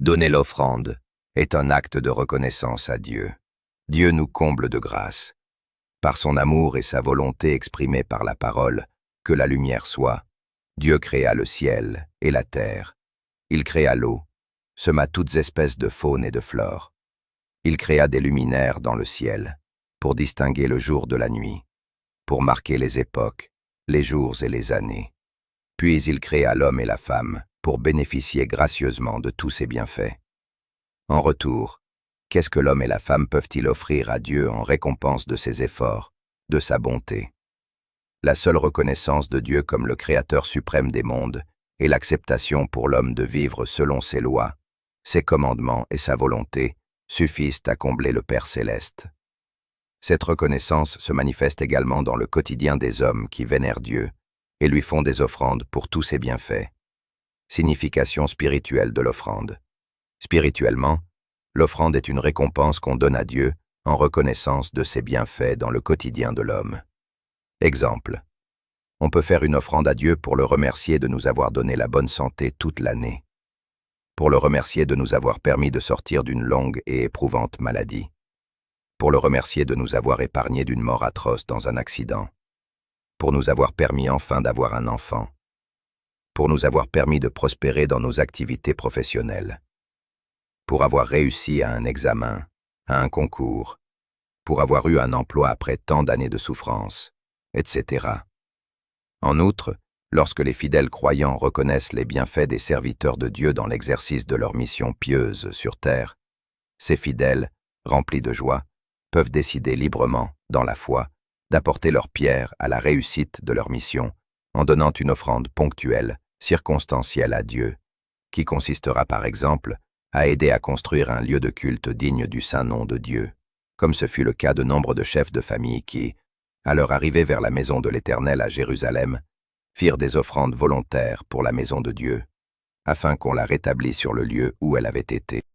Donner l'offrande est un acte de reconnaissance à Dieu. Dieu nous comble de grâce. Par son amour et sa volonté exprimée par la parole, que la lumière soit, Dieu créa le ciel et la terre. Il créa l'eau, sema toutes espèces de faune et de flore. Il créa des luminaires dans le ciel, pour distinguer le jour de la nuit, pour marquer les époques, les jours et les années. Puis il créa l'homme et la femme, pour bénéficier gracieusement de tous ses bienfaits. En retour, qu'est-ce que l'homme et la femme peuvent-ils offrir à Dieu en récompense de ses efforts, de sa bonté? La seule reconnaissance de Dieu comme le Créateur suprême des mondes est l'acceptation pour l'homme de vivre selon ses lois, ses commandements et sa volonté suffisent à combler le Père céleste. Cette reconnaissance se manifeste également dans le quotidien des hommes qui vénèrent Dieu et lui font des offrandes pour tous ses bienfaits. Signification spirituelle de l'offrande. Spirituellement, l'offrande est une récompense qu'on donne à Dieu en reconnaissance de ses bienfaits dans le quotidien de l'homme. Exemple. On peut faire une offrande à Dieu pour le remercier de nous avoir donné la bonne santé toute l'année, pour le remercier de nous avoir permis de sortir d'une longue et éprouvante maladie, pour le remercier de nous avoir épargné d'une mort atroce dans un accident, pour nous avoir permis enfin d'avoir un enfant, pour nous avoir permis de prospérer dans nos activités professionnelles, pour avoir réussi à un examen, à un concours, pour avoir eu un emploi après tant d'années de souffrance, etc. En outre, lorsque les fidèles croyants reconnaissent les bienfaits des serviteurs de Dieu dans l'exercice de leur mission pieuse sur terre, ces fidèles, remplis de joie, peuvent décider librement, dans la foi, d'apporter leur pierre à la réussite de leur mission en donnant une offrande ponctuelle, circonstancielle à Dieu, qui consistera par exemple à aider à construire un lieu de culte digne du saint nom de Dieu, comme ce fut le cas de nombre de chefs de famille qui, à leur arrivée vers la maison de l'Éternel à Jérusalem, firent des offrandes volontaires pour la maison de Dieu, afin qu'on la rétablît sur le lieu où elle avait été.